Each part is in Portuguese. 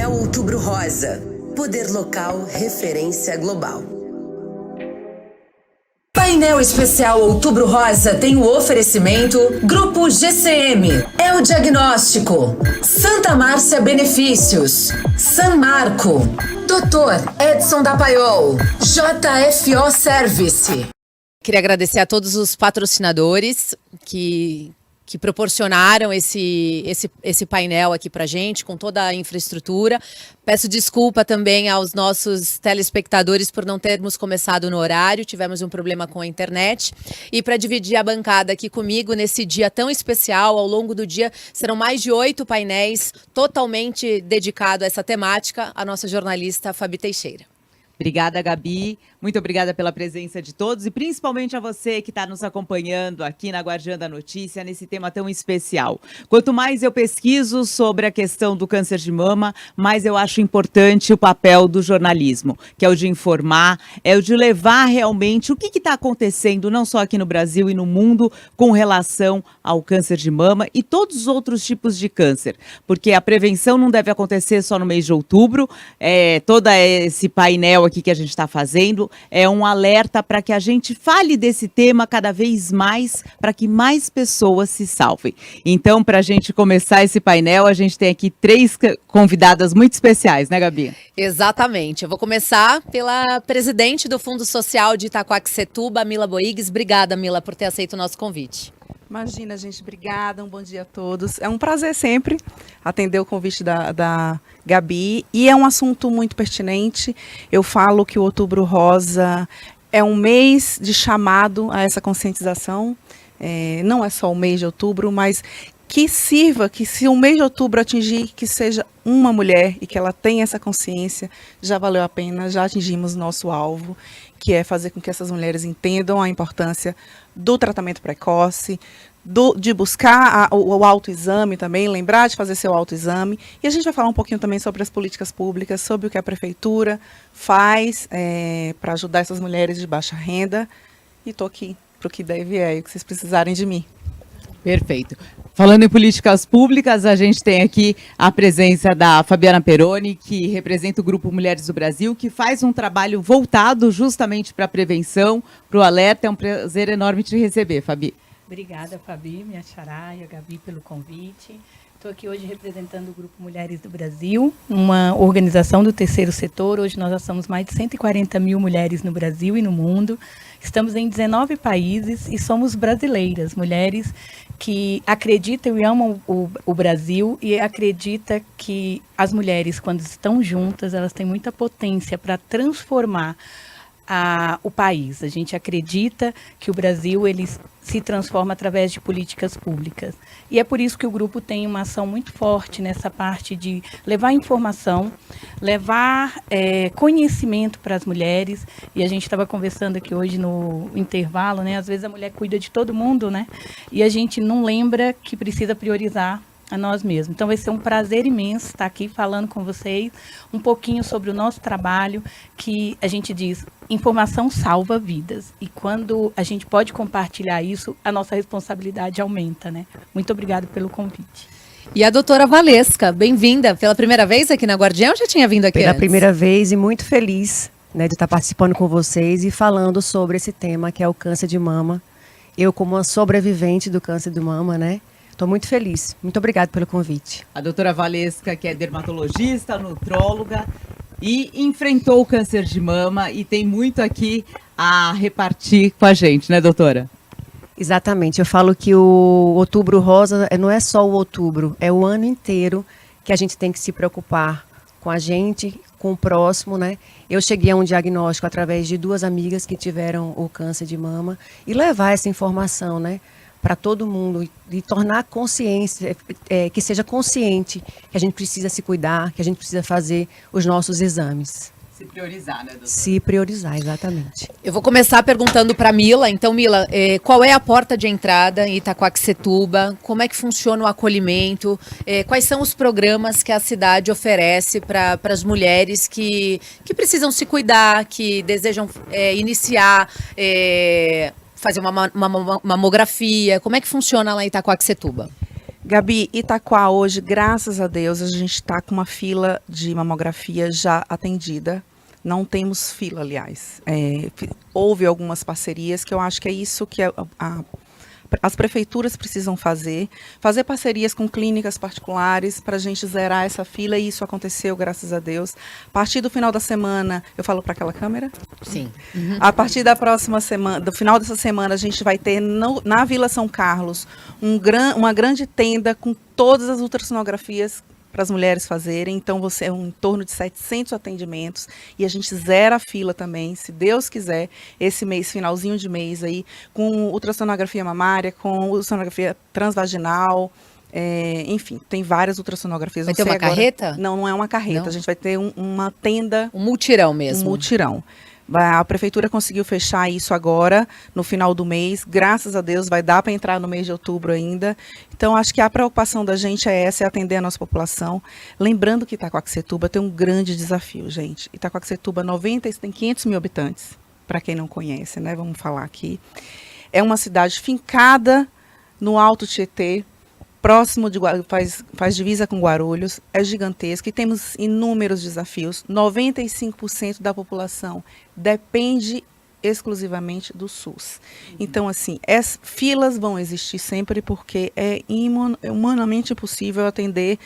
Painel Outubro Rosa. Poder local, referência global. Painel Especial Outubro Rosa tem o oferecimento Grupo GCM, É o Diagnóstico, Santa Márcia Benefícios, San Marco, Dr. Edson Dapaiol, JFO Service. Queria agradecer a todos os patrocinadores que proporcionaram esse painel aqui pra gente, com toda a infraestrutura. Peço desculpa também aos nossos telespectadores por não termos começado no horário, tivemos um problema com a internet. E para dividir a bancada aqui comigo nesse dia tão especial, ao longo do dia serão mais de 8 painéis totalmente dedicados a essa temática, a nossa jornalista Fabi Teixeira. Obrigada, Gabi. Muito obrigada pela presença de todos e principalmente a você que está nos acompanhando aqui na Guardiã da Notícia, nesse tema tão especial. Quanto mais eu pesquiso sobre a questão do câncer de mama, mais eu acho importante o papel do jornalismo, que é o de informar, é o de levar realmente o que está acontecendo, não só aqui no Brasil e no mundo, com relação ao câncer de mama e todos os outros tipos de câncer. Porque a prevenção não deve acontecer só no mês de outubro, todo esse painel aqui que a gente está fazendo é um alerta para que a gente fale desse tema cada vez mais, para que mais pessoas se salvem. Então, para a gente começar esse painel, a gente tem aqui 3 convidadas muito especiais, né, Gabi? Exatamente. Eu vou começar pela presidente do Fundo Social de Itaquaquecetuba, Mila Boigues. Obrigada, Mila, por ter aceito o nosso convite. Imagina, gente, obrigada, um bom dia a todos. É um prazer sempre atender o convite da Gabi e é um assunto muito pertinente. Eu falo que o Outubro Rosa é um mês de chamado a essa conscientização. Não é só o mês de outubro, mas que sirva, que se o mês de outubro atingir, que seja uma mulher e que ela tenha essa consciência, já valeu a pena, já atingimos nosso alvo, que é fazer com que essas mulheres entendam a importância do tratamento precoce, de buscar o autoexame também, lembrar de fazer seu autoexame. E a gente vai falar um pouquinho também sobre as políticas públicas, sobre o que a prefeitura faz para ajudar essas mulheres de baixa renda. E estou aqui para o que deve e o que vocês precisarem de mim. Perfeito. Falando em políticas públicas, a gente tem aqui a presença da Fabiana Peroni, que representa o Grupo Mulheres do Brasil, que faz um trabalho voltado justamente para a prevenção, para o alerta. É um prazer enorme te receber, Fabi. Obrigada, Fabi, minha xará e a Gabi pelo convite. Estou aqui hoje representando o Grupo Mulheres do Brasil, uma organização do terceiro setor. Hoje nós já somos mais de 140 mil mulheres no Brasil e no mundo. Estamos em 19 países e somos brasileiras, mulheres que acreditam e amam o Brasil e acreditam que as mulheres, quando estão juntas, elas têm muita potência para transformar o país. A gente acredita que o Brasil ele se transforma através de políticas públicas. E é por isso que o grupo tem uma ação muito forte nessa parte de levar informação, levar conhecimento para as mulheres. E a gente estava conversando aqui hoje no intervalo, né? Às vezes a mulher cuida de todo mundo, né? E a gente não lembra que precisa priorizar a nós mesmos. Então vai ser um prazer imenso estar aqui falando com vocês um pouquinho sobre o nosso trabalho, que a gente diz, informação salva vidas. E quando a gente pode compartilhar isso, a nossa responsabilidade aumenta, né? Muito obrigada pelo convite. E a doutora Valesca, bem-vinda. Pela primeira vez aqui na Guardiã ou já tinha vindo aqui Pela antes? primeira vez e muito feliz, né, de estar participando com vocês e falando sobre esse tema que é o câncer de mama. Eu, como uma sobrevivente do câncer de mama, né? Estou muito feliz. Muito obrigada pelo convite. A doutora Valesca, que é dermatologista, nutróloga e enfrentou o câncer de mama e tem muito aqui a repartir com a gente, né, doutora? Exatamente. Eu falo que o Outubro Rosa não é só o outubro, é o ano inteiro que a gente tem que se preocupar com a gente, com o próximo, né? Eu cheguei a um diagnóstico através de 2 amigas que tiveram o câncer de mama e levar essa informação, né, para todo mundo e tornar consciência, que seja consciente que a gente precisa se cuidar, que a gente precisa fazer os nossos exames. Se priorizar, né, doutora? Se priorizar, exatamente. Eu vou começar perguntando para Mila. Então, Mila, qual é a porta de entrada em Itaquaquecetuba? Como é que funciona o acolhimento? Quais são os programas que a cidade oferece para as mulheres que precisam se cuidar, que desejam iniciar fazer uma mamografia? Como é que funciona lá em Itaquaquecetuba? Gabi, Itaquá hoje, graças a Deus, a gente está com uma fila de mamografia já atendida. Não temos fila, aliás. Houve algumas parcerias que eu acho que é isso que as prefeituras precisam fazer parcerias com clínicas particulares para a gente zerar essa fila, e isso aconteceu, graças a Deus. A partir do final da semana, eu falo para aquela câmera? Sim. A partir da próxima semana, do final dessa semana, a gente vai ter na Vila São Carlos uma grande tenda com todas as ultrassonografias para as mulheres fazerem. Então, você é em torno de 700 atendimentos, e a gente zera a fila também, se Deus quiser, esse mês, finalzinho de mês aí, com ultrassonografia mamária, com ultrassonografia transvaginal, enfim, tem várias ultrassonografias. Vai ter uma carreta? Não, não é uma carreta, Não? a gente vai ter uma tenda. Um mutirão mesmo. Um mutirão. A prefeitura conseguiu fechar isso agora, no final do mês. Graças a Deus, vai dar para entrar no mês de outubro ainda. Então, acho que a preocupação da gente é essa, é atender a nossa população. Lembrando que Itaquaquecetuba tem um grande desafio, gente. Itaquaquecetuba, tem 500 mil habitantes, para quem não conhece, né? Vamos falar aqui. É uma cidade fincada no Alto Tietê, próximo de faz divisa com Guarulhos, é gigantesco e temos inúmeros desafios. 95% da população depende exclusivamente do SUS. Então, assim, as filas vão existir sempre, porque é humanamente impossível atender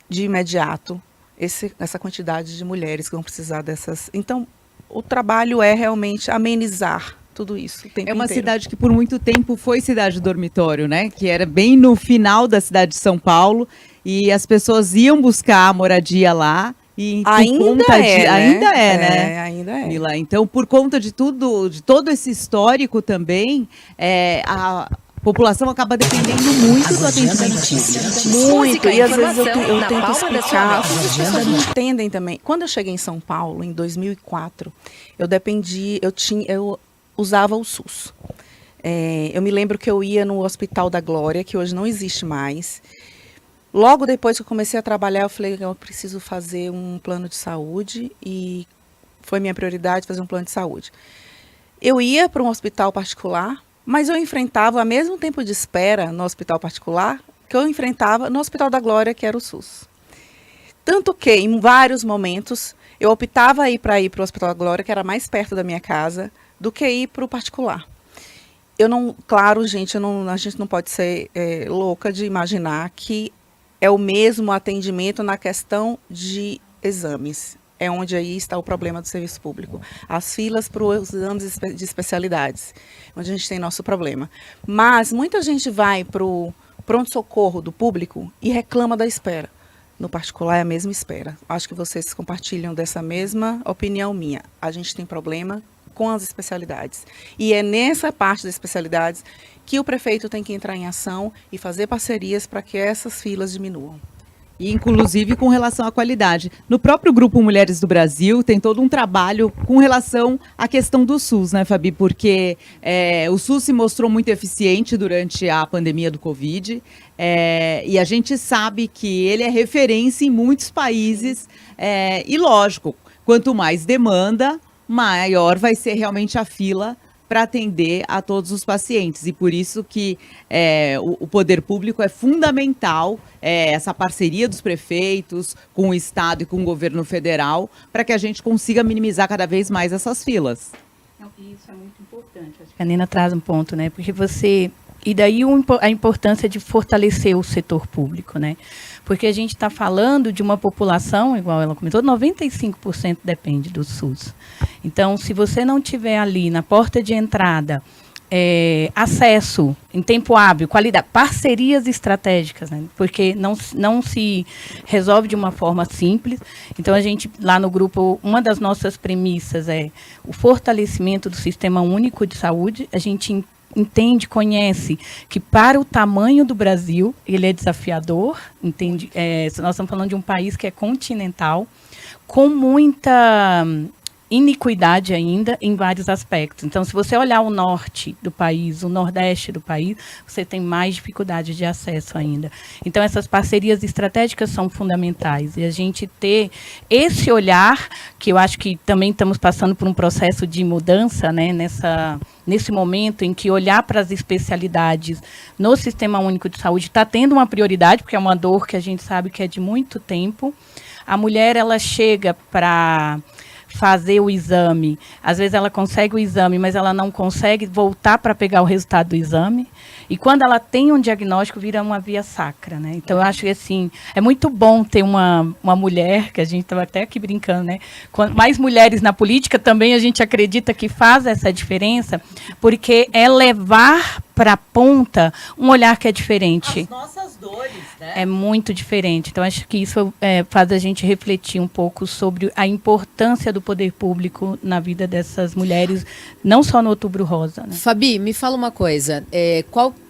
de imediato essa quantidade de mulheres que vão precisar dessas. Então, o trabalho é realmente amenizar tudo isso o tempo É uma inteiro. cidade que por muito tempo foi cidade dormitório, né? Que era bem no final da cidade de São Paulo, e as pessoas iam buscar a moradia lá. E Ainda é, né? Ainda é. Mila, então, por conta de tudo, de todo esse histórico também, a população acaba dependendo muito do atendimento. Muito, e às vezes eu informação na tento palma da sua explicar, mão. as pessoas não entendem também. Quando eu cheguei em São Paulo, em 2004, eu usava o SUS. Eu me lembro que eu ia no Hospital da Glória, que hoje não existe mais. Logo depois que eu comecei a trabalhar, eu falei que eu preciso fazer um plano de saúde, e foi minha prioridade fazer um plano de saúde. Eu ia para um hospital particular, mas eu enfrentava o mesmo tempo de espera no hospital particular que eu enfrentava no Hospital da Glória, que era o SUS. Tanto que, em vários momentos, eu optava para ir para o Hospital da Glória, que era mais perto da minha casa, do que ir para o particular. Claro, gente, a gente não pode ser louca de imaginar que é o mesmo atendimento na questão de exames. É onde aí está o problema do serviço público. As filas para os exames de especialidades, onde a gente tem nosso problema. Mas muita gente vai para o pronto-socorro do público e reclama da espera. No particular é a mesma espera. Acho que vocês compartilham dessa mesma opinião minha. A gente tem problema com as especialidades. E é nessa parte das especialidades que o prefeito tem que entrar em ação e fazer parcerias para que essas filas diminuam. E, inclusive, com relação à qualidade. No próprio Grupo Mulheres do Brasil, tem todo um trabalho com relação à questão do SUS, né, Fabi? Porque o SUS se mostrou muito eficiente durante a pandemia do Covid, e a gente sabe que ele é referência em muitos países, e, lógico, quanto mais demanda, maior vai ser realmente a fila para atender a todos os pacientes. E por isso que o poder público é fundamental, essa parceria dos prefeitos com o Estado e com o governo federal, para que a gente consiga minimizar cada vez mais essas filas. Isso é muito importante. Acho que a Nina traz um ponto, né? Porque e daí a importância de fortalecer o setor público, né? Porque a gente está falando de uma população, igual ela comentou, 95% depende do SUS. Então, se você não tiver ali na porta de entrada acesso em tempo hábil, qualidade, parcerias estratégicas, né? Porque não se resolve de uma forma simples. Então, a gente, lá no grupo, uma das nossas premissas é o fortalecimento do Sistema Único de Saúde. A gente entende, conhece que para o tamanho do Brasil, ele é desafiador, entende? Nós estamos falando de um país que é continental, com muita iniquidade ainda em vários aspectos. Então, se você olhar o norte do país, o nordeste do país, você tem mais dificuldade de acesso ainda. Então, essas parcerias estratégicas são fundamentais. E a gente ter esse olhar, que eu acho que também estamos passando por um processo de mudança, né, nesse momento em que olhar para as especialidades no Sistema Único de Saúde está tendo uma prioridade, porque é uma dor que a gente sabe que é de muito tempo. A mulher, ela chega para fazer o exame, às vezes ela consegue o exame, mas ela não consegue voltar para pegar o resultado do exame, e quando ela tem um diagnóstico, vira uma via sacra, né? Então, eu acho que, assim, é muito bom ter uma mulher, que a gente estava até aqui brincando, né? Mais mulheres na política, também a gente acredita que faz essa diferença, porque é levar para a ponta um olhar que é diferente. As nossas dores, né? É muito diferente. Então, acho que isso faz a gente refletir um pouco sobre a importância do poder público na vida dessas mulheres, não só no Outubro Rosa, né? Fabi, me fala uma coisa.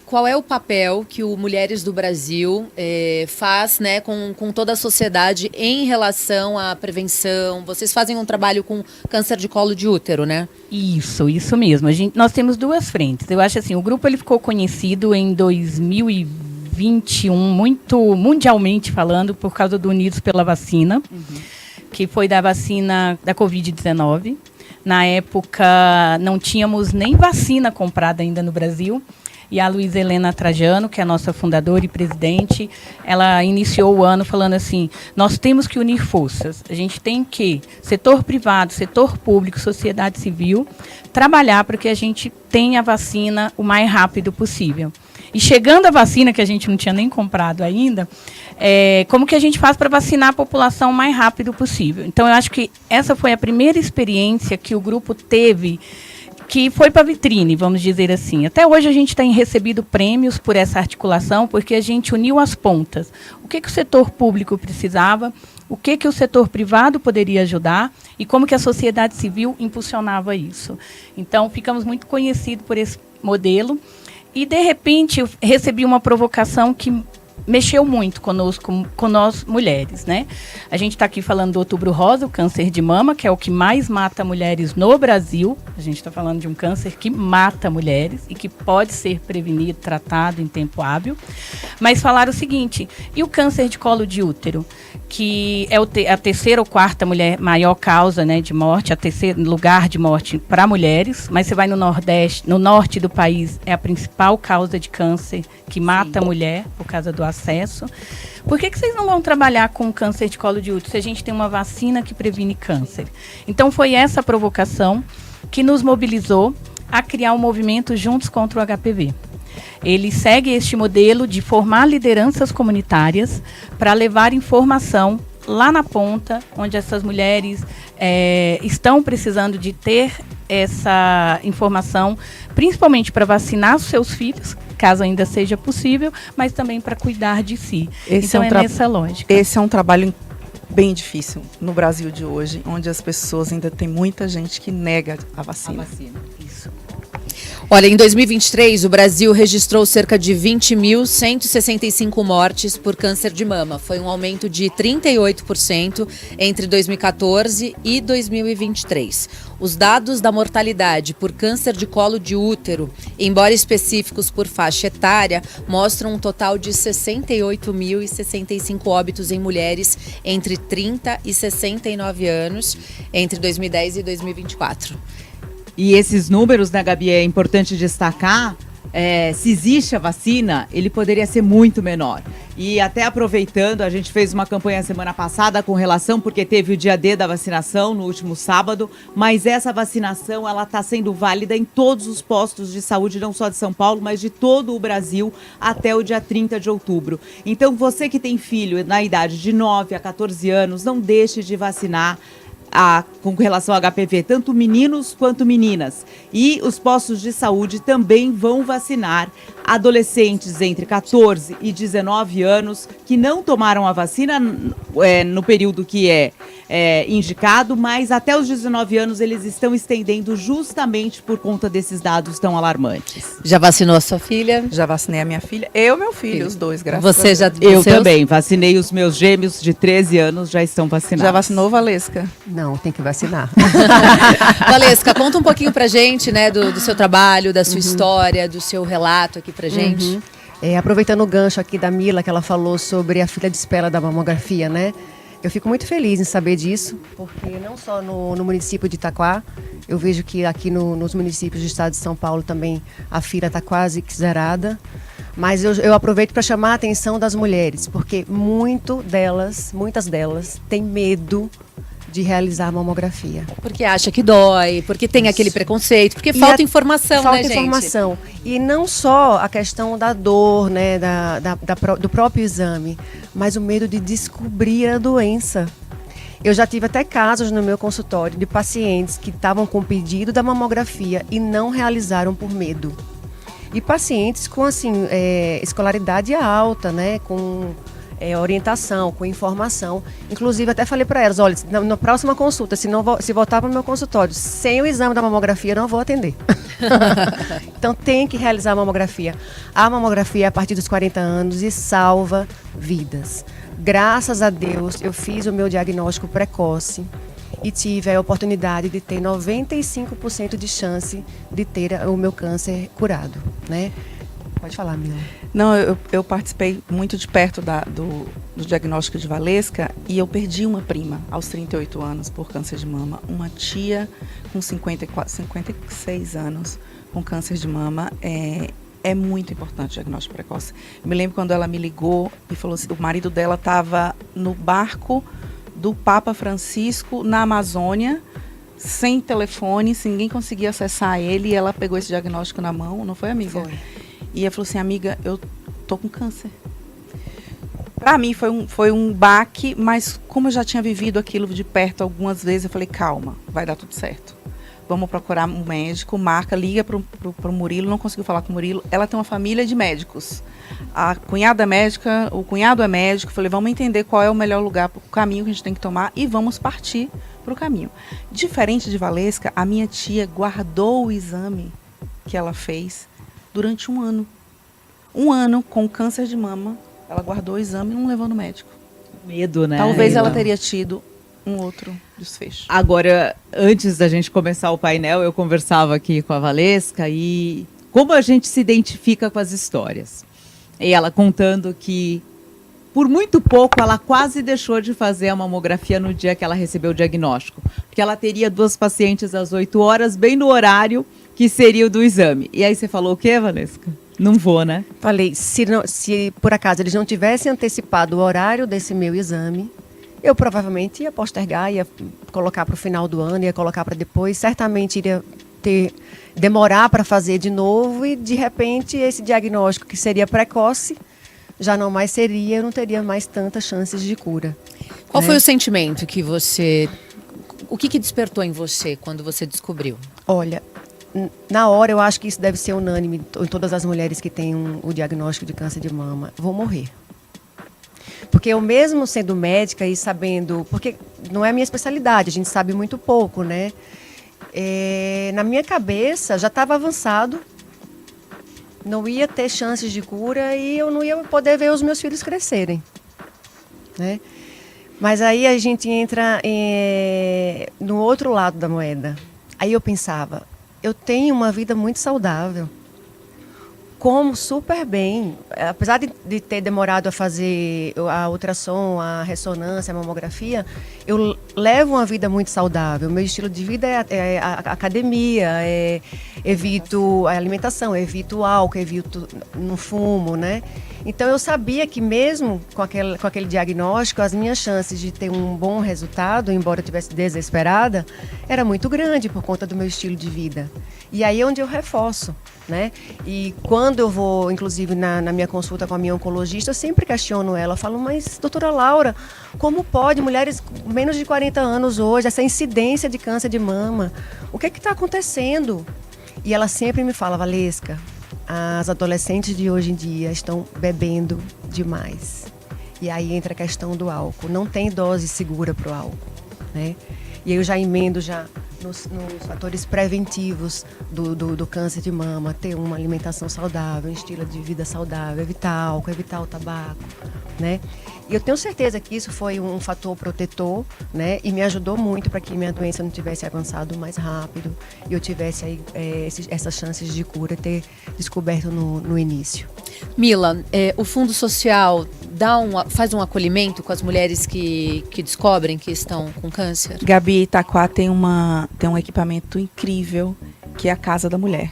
Qual é o papel que o Mulheres do Brasil faz, né, com toda a sociedade em relação à prevenção? Vocês fazem um trabalho com câncer de colo de útero, né? Isso mesmo. Nós temos duas frentes. Eu acho assim, o grupo ele ficou conhecido em 2021, muito mundialmente falando, por causa do Unidos pela Vacina, que foi da vacina da Covid-19. Na época, não tínhamos nem vacina comprada ainda no Brasil. E a Luísa Helena Trajano, que é a nossa fundadora e presidente, ela iniciou o ano falando assim, nós temos que unir forças. A gente tem que, setor privado, setor público, sociedade civil, trabalhar para que a gente tenha a vacina o mais rápido possível. E chegando a vacina, que a gente não tinha nem comprado ainda, como que a gente faz para vacinar a população o mais rápido possível? Então, eu acho que essa foi a primeira experiência que o grupo teve, que foi para a vitrine, vamos dizer assim. Até hoje a gente tem recebido prêmios por essa articulação, porque a gente uniu as pontas. O que o setor público precisava, o que o setor privado poderia ajudar e como que a sociedade civil impulsionava isso. Então, ficamos muito conhecidos por esse modelo. E, de repente, eu recebi uma provocação que mexeu muito conosco, com nós mulheres, né? A gente está aqui falando do Outubro Rosa, o câncer de mama, que é o que mais mata mulheres no Brasil. A gente está falando de um câncer que mata mulheres e que pode ser prevenido, tratado em tempo hábil. Mas falaram o seguinte, e o câncer de colo de útero, que é a terceira ou quarta maior causa, né, de morte, a terceiro lugar de morte para mulheres, mas você vai no Nordeste, no norte do país, é a principal causa de câncer que mata a mulher por causa do acesso. Por que vocês não vão trabalhar com câncer de colo de útero se a gente tem uma vacina que previne câncer? Então foi essa provocação que nos mobilizou a criar um movimento Juntos contra o HPV. Ele segue este modelo de formar lideranças comunitárias para levar informação lá na ponta, onde essas mulheres estão precisando de ter essa informação, principalmente para vacinar os seus filhos, caso ainda seja possível, mas também para cuidar de si. Então, nessa lógica. Esse é um trabalho bem difícil no Brasil de hoje, onde as pessoas ainda tem muita gente que nega a vacina. Isso. Olha, em 2023, o Brasil registrou cerca de 20.165 mortes por câncer de mama. Foi um aumento de 38% entre 2014 e 2023. Os dados da mortalidade por câncer de colo de útero, embora específicos por faixa etária, mostram um total de 68.065 óbitos em mulheres entre 30 e 69 anos entre 2010 e 2024. E esses números, né, Gabi, é importante destacar, se existe a vacina, ele poderia ser muito menor. E até aproveitando, a gente fez uma campanha semana passada com relação, porque teve o dia D da vacinação no último sábado, mas essa vacinação, ela está sendo válida em todos os postos de saúde, não só de São Paulo, mas de todo o Brasil, até o dia 30 de outubro. Então, você que tem filho na idade de 9 a 14 anos, não deixe de vacinar com relação ao HPV, tanto meninos quanto meninas. E os postos de saúde também vão vacinar adolescentes entre 14 e 19 anos que não tomaram a vacina no período que é indicado, mas até os 19 anos eles estão estendendo justamente por conta desses dados tão alarmantes. Já vacinou a sua filha? Já vacinei a minha filha, eu e meu filho, os dois, graças Você a já Deus. Eu os seus? também, vacinei os meus gêmeos de 13 anos, já estão vacinados. Já vacinou, Valesca? Não, tem que vacinar. Valesca, conta um pouquinho pra gente, né, do seu trabalho, da sua história, do seu relato aqui pra gente. Aproveitando o gancho aqui da Mila, que ela falou sobre a fila de espera da mamografia, né? Eu fico muito feliz em saber disso, porque não só no município de Itaquá, eu vejo que aqui nos municípios do estado de São Paulo também a fila está quase que zerada. Mas eu aproveito para chamar a atenção das mulheres, porque muitas delas têm medo de realizar a mamografia. Porque acha que dói, porque tem aquele preconceito, porque E falta informação, falta né, gente? informação. E não só a questão da dor, né, do próprio exame, mas o medo de descobrir a doença. Eu já tive até casos no meu consultório de pacientes que estavam com pedido da mamografia e não realizaram por medo. E pacientes com assim, escolaridade alta, né, com orientação, com informação. Inclusive, até falei para elas, olha, na próxima consulta, se voltar para o meu consultório sem o exame da mamografia, eu não vou atender. Então, tem que realizar a mamografia. A mamografia é a partir dos 40 anos e salva vidas. Graças a Deus, eu fiz o meu diagnóstico precoce e tive a oportunidade de ter 95% de chance de ter o meu câncer curado, né? Pode falar, Mila. Não, eu participei muito de perto do diagnóstico de Valesca e eu perdi uma prima aos 38 anos por câncer de mama. Uma tia com 56 anos com câncer de mama. É muito importante o diagnóstico precoce. Eu me lembro quando ela me ligou e falou assim, o marido dela estava no barco do Papa Francisco na Amazônia, sem telefone, sem ninguém conseguia acessar ele, e ela pegou esse diagnóstico na mão, não foi, amiga? Foi. E ela falou assim, amiga, eu tô com câncer. Para mim foi um baque, mas como eu já tinha vivido aquilo de perto algumas vezes, eu falei, calma, vai dar tudo certo. Vamos procurar um médico, marca, liga pro Murilo, não conseguiu falar com o Murilo. Ela tem uma família de médicos. A cunhada é médica, o cunhado é médico. Falei, vamos entender qual é o melhor lugar, o caminho que a gente tem que tomar e vamos partir para o caminho. Diferente de Valesca, a minha tia guardou o exame que ela fez durante um ano. Um ano com câncer de mama, ela guardou o exame e não levou no médico. Medo, né? Talvez ela teria tido um outro desfecho. Agora, antes da gente começar o painel, eu conversava aqui com a Valesca e como a gente se identifica com as histórias. E ela contando que, por muito pouco, ela quase deixou de fazer a mamografia no dia que ela recebeu o diagnóstico. Porque ela teria 2 pacientes às 8 horas, bem no horário que seria o do exame. E aí você falou o quê, Valesca? Não vou, né? Falei, se por acaso eles não tivessem antecipado o horário desse meu exame, eu provavelmente ia postergar, ia colocar para o final do ano, ia colocar para depois, certamente iria demorar para fazer de novo e, de repente, esse diagnóstico que seria precoce já não mais seria, eu não teria mais tantas chances de cura. Qual né? foi o sentimento que você... O que despertou em você quando você descobriu? Olha, na hora eu acho que isso deve ser unânime em todas as mulheres que têm o diagnóstico de câncer de mama. Vou morrer. Porque eu mesmo sendo médica e sabendo... Porque não é a minha especialidade, a gente sabe muito pouco, né? Na minha cabeça já estava avançado, não ia ter chances de cura e eu não ia poder ver os meus filhos crescerem, né? Mas aí a gente entra no outro lado da moeda. Aí eu pensava, eu tenho uma vida muito saudável, como super bem, apesar de ter demorado a fazer a ultrassom, a ressonância, a mamografia, eu levo uma vida muito saudável. Meu estilo de vida é a academia, evito a alimentação, evito o álcool, evito no fumo, né? Então eu sabia que mesmo com aquele diagnóstico, as minhas chances de ter um bom resultado, embora eu estivesse desesperada, era muito grande por conta do meu estilo de vida. E aí é onde eu reforço, né? E quando eu vou, inclusive, na minha consulta com a minha oncologista, eu sempre questiono ela, falo, mas doutora Laura, como pode mulheres com menos de 40 anos hoje, essa incidência de câncer de mama, o que está acontecendo? E ela sempre me fala, Valesca, as adolescentes de hoje em dia estão bebendo demais. E aí entra a questão do álcool. Não tem dose segura para o álcool, né? E aí eu já emendo nos fatores preventivos do câncer de mama, ter uma alimentação saudável, um estilo de vida saudável, evitar álcool, evitar o tabaco, né? E eu tenho certeza que isso foi um fator protetor, né? E me ajudou muito para que minha doença não tivesse avançado mais rápido e eu tivesse aí, essas chances de cura, ter descoberto no início. Mila, o Fundo Social faz um acolhimento com as mulheres que descobrem que estão com câncer? Gabi, Itaquá tem um equipamento incrível, que é a Casa da Mulher.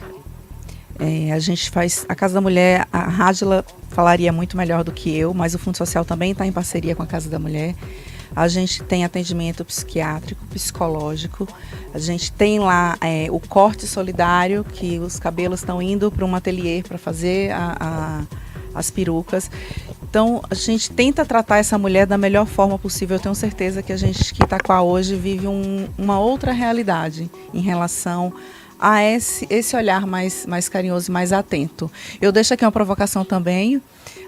A gente faz a Casa da Mulher, a Rádila falaria muito melhor do que eu, mas o Fundo Social também está em parceria com a Casa da Mulher. A gente tem atendimento psiquiátrico, psicológico. A gente tem lá o corte solidário, que os cabelos estão indo para um ateliê para fazer as perucas. Então, a gente tenta tratar essa mulher da melhor forma possível. Eu tenho certeza que a gente que Itaquá hoje vive uma outra realidade em relação a esse olhar mais carinhoso e mais atento. Eu deixo aqui uma provocação também.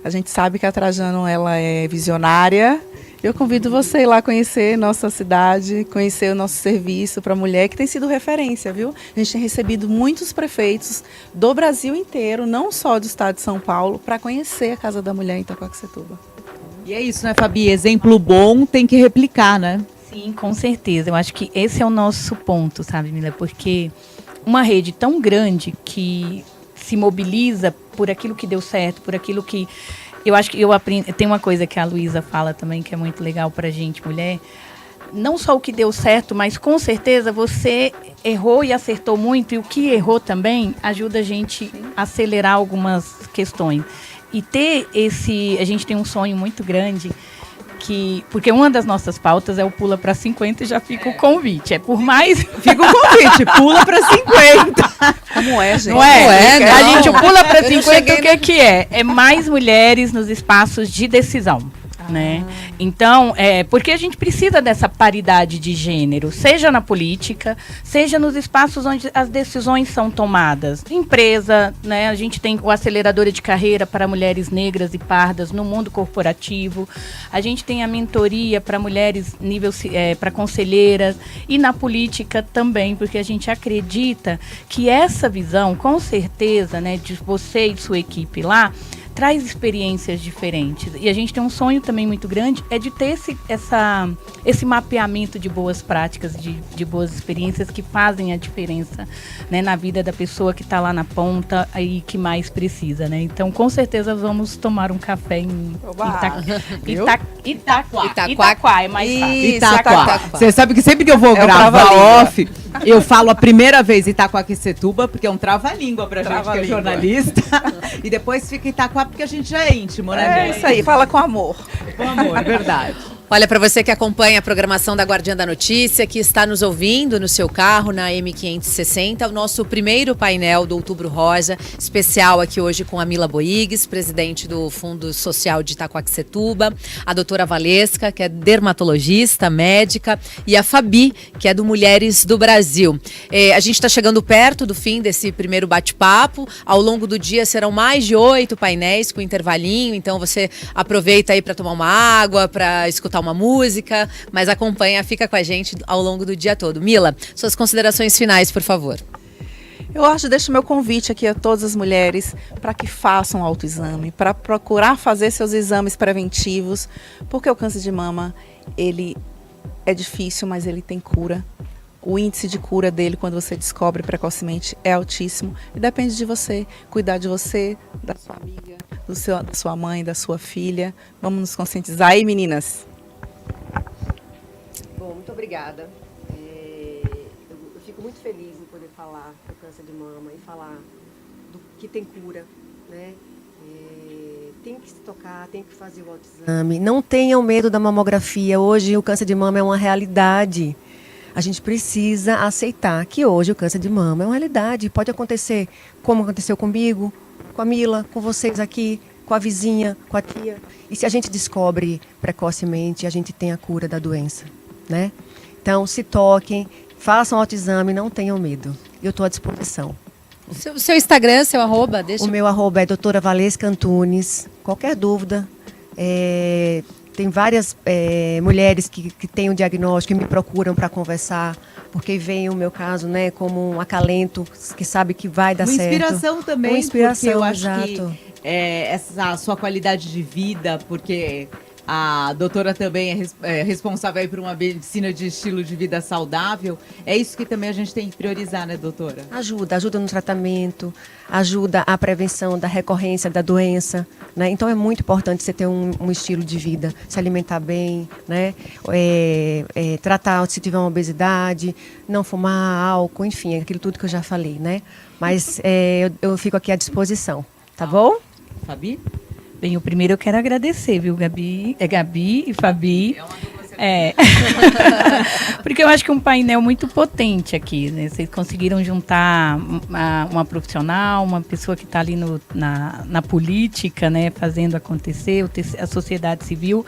A gente sabe que a Trajano ela é visionária. Eu convido você a ir lá conhecer nossa cidade, conhecer o nosso serviço para a mulher, que tem sido referência, viu? A gente tem recebido muitos prefeitos do Brasil inteiro, não só do estado de São Paulo, para conhecer a Casa da Mulher em Itaquaquecetuba. E é isso, né, Fabi? Exemplo bom tem que replicar, né? Sim, com certeza. Eu acho que esse é o nosso ponto, sabe, Mila? Porque uma rede tão grande que se mobiliza por aquilo que deu certo, por aquilo que... Eu acho que eu aprendi. Tem uma coisa que a Luísa fala também que é muito legal pra gente, mulher. Não só o que deu certo, mas com certeza você errou e acertou muito. E o que errou também ajuda a gente a acelerar algumas questões. E ter a gente tem um sonho muito grande. Porque uma das nossas pautas é o Pula para 50 e já fica o convite. É por mais. Fica o convite, pula para 50. Como é, gente? Não é? Não é, A não. gente pula para Eu não 50, cheguei o que é? É mais mulheres nos espaços de decisão. Né? Então, porque a gente precisa dessa paridade de gênero, seja na política, seja nos espaços onde as decisões são tomadas. Empresa, né? A gente tem o acelerador de carreira para mulheres negras e pardas no mundo corporativo. A gente tem a mentoria para mulheres para conselheiras e na política também, porque a gente acredita que essa visão, com certeza, né, de você e de sua equipe lá, traz experiências diferentes. E a gente tem um sonho também muito grande, é de ter esse mapeamento de boas práticas, de boas experiências que fazem a diferença, né, na vida da pessoa que está lá na ponta e que mais precisa. Né? Então, com certeza, vamos tomar um café em Itaquá, é mais fácil. Itaquá. Você sabe que sempre que eu vou gravar off, eu falo a primeira vez Itaquaquecetuba, porque é um trava-língua pra gente que é jornalista. E depois fica Itaquá, porque a gente já é íntimo, né, gente? É isso aí, fala com amor. Com amor, é verdade. Olha, para você que acompanha a programação da Guardiã da Notícia, que está nos ouvindo no seu carro, na M560, o nosso primeiro painel do Outubro Rosa, especial aqui hoje com a Mila Boigues, presidente do Fundo Social de Itaquaquecetuba, a doutora Valesca, que é dermatologista, médica, e a Fabi, que é do Mulheres do Brasil. A gente está chegando perto do fim desse primeiro bate-papo. Ao longo do dia serão mais de 8 painéis com intervalinho, então você aproveita aí para tomar uma água, para escutar uma música, mas acompanha, fica com a gente ao longo do dia todo. Mila, suas considerações finais, por favor. Deixo meu convite aqui a todas as mulheres para que façam autoexame, para procurar fazer seus exames preventivos, porque o câncer de mama, ele é difícil, mas ele tem cura. O índice de cura dele, quando você descobre precocemente, é altíssimo. E depende de você, cuidar de você, da sua amiga, da sua mãe, da sua filha. Vamos nos conscientizar aí, meninas. Bom, muito obrigada. Eu fico muito feliz em poder falar do câncer de mama e falar do que tem cura, né? Tem que se tocar, tem que fazer o autoexame. Não tenham medo da mamografia. Hoje o câncer de mama é uma realidade. A gente precisa aceitar que hoje o câncer de mama é uma realidade. Pode acontecer como aconteceu comigo, com a Mila, com vocês aqui, com a vizinha, com a tia. E se a gente descobre precocemente, a gente tem a cura da doença, né? Então, se toquem, façam autoexame, não tenham medo. Eu estou à disposição. Seu Instagram, seu arroba, deixa. O meu arroba é doutora Valesca Antunes. Qualquer dúvida, Tem várias mulheres que têm o diagnóstico e me procuram para conversar, porque veem o meu caso, né, como um acalento, que sabe que vai dar certo. Uma inspiração também, uma inspiração, porque eu acho exato. que essa sua qualidade de vida, porque a doutora também é responsável aí por uma medicina de estilo de vida saudável, é isso que também a gente tem que priorizar, né, doutora? Ajuda no tratamento, ajuda a prevenção da recorrência da doença, né? Então é muito importante você ter um estilo de vida, se alimentar bem, né? Tratar se tiver uma obesidade, não fumar álcool, enfim, aquilo tudo que eu já falei, né? Mas eu fico aqui à disposição, tá bom? Fabi? Bem, o primeiro eu quero agradecer, viu, Gabi? É Gabi e Fabi. Porque eu acho que é um painel muito potente aqui, né? Vocês conseguiram juntar uma profissional, uma pessoa que está ali na política, né? Fazendo acontecer, a sociedade civil.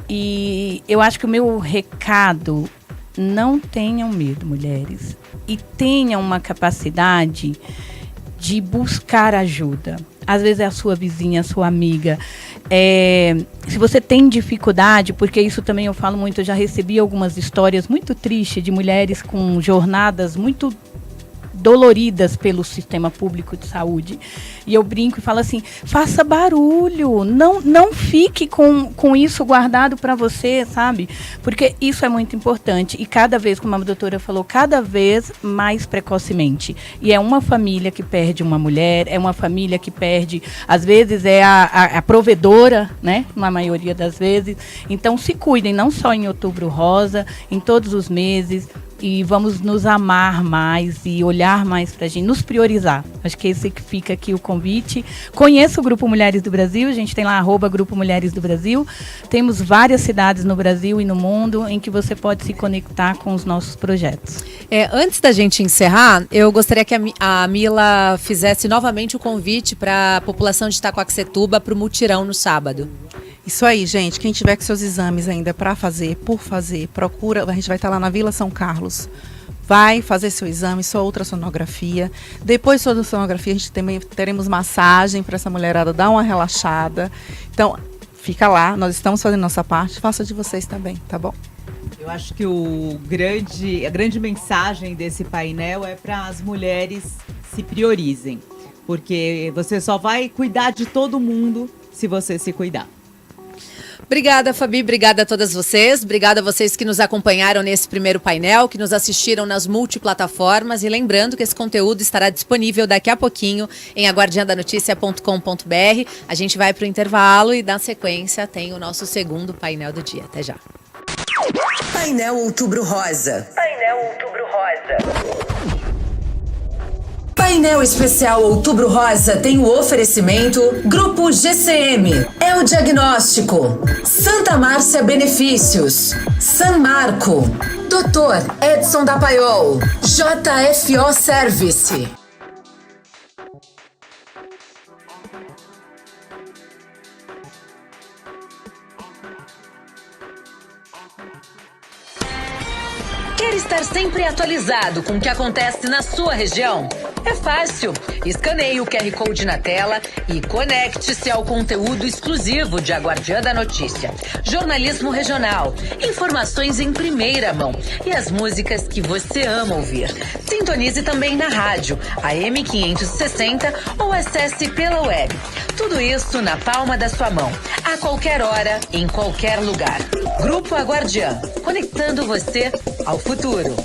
E eu acho que o meu recado, não tenham medo, mulheres. E tenham uma capacidade de buscar ajuda. Às vezes é a sua vizinha, a sua amiga. Se você tem dificuldade, porque isso também eu falo muito, eu já recebi algumas histórias muito tristes de mulheres com jornadas muito doloridas pelo sistema público de saúde. E eu brinco e falo assim, faça barulho, não fique com isso guardado para você, sabe? Porque isso é muito importante. E cada vez, como a doutora falou, cada vez mais precocemente. E é uma família que perde uma mulher, é uma família que perde, às vezes é a provedora, né? Na maioria das vezes. Então se cuidem, não só em Outubro Rosa, em todos os meses. E vamos nos amar mais e olhar mais para a gente, nos priorizar. Acho que esse que fica aqui o convite. Conheça o Grupo Mulheres do Brasil, a gente tem lá @Grupo Mulheres do Brasil. Temos várias cidades no Brasil e no mundo em que você pode se conectar com os nossos projetos. Antes da gente encerrar, eu gostaria que a Mila fizesse novamente o convite para a população de Itacoaxetuba para o mutirão no sábado. Isso aí, gente. Quem tiver com seus exames ainda para fazer, por fazer, procura. A gente vai estar lá na Vila São Carlos. Vai fazer seu exame, sua ultrassonografia. Depois da ultrassonografia, a gente também teremos massagem para essa mulherada dar uma relaxada. Então, fica lá. Nós estamos fazendo nossa parte. Faça de vocês também, tá bom? Eu acho que a grande mensagem desse painel é para as mulheres se priorizem. Porque você só vai cuidar de todo mundo se você se cuidar. Obrigada, Fabi. Obrigada a todas vocês. Obrigada a vocês que nos acompanharam nesse primeiro painel, que nos assistiram nas multiplataformas. E lembrando que esse conteúdo estará disponível daqui a pouquinho em aguardiandanoticia.com.br. A gente vai para o intervalo e, na sequência, tem o nosso segundo painel do dia. Até já. Painel Outubro Rosa. Painel Outubro Rosa. Painel especial Outubro Rosa tem o oferecimento Grupo GCM, É o Diagnóstico, Santa Márcia Benefícios, San Marco, Dr. Edson Dapaiol, JFO Service. Quer estar sempre atualizado com o que acontece na sua região? É fácil. Escaneie o QR Code na tela e conecte-se ao conteúdo exclusivo de A Guardiã da Notícia. Jornalismo regional, informações em primeira mão e as músicas que você ama ouvir. Sintonize também na rádio, AM 560 ou acesse pela web. Tudo isso na palma da sua mão, a qualquer hora, em qualquer lugar. Grupo A Guardiã, conectando você ao futuro.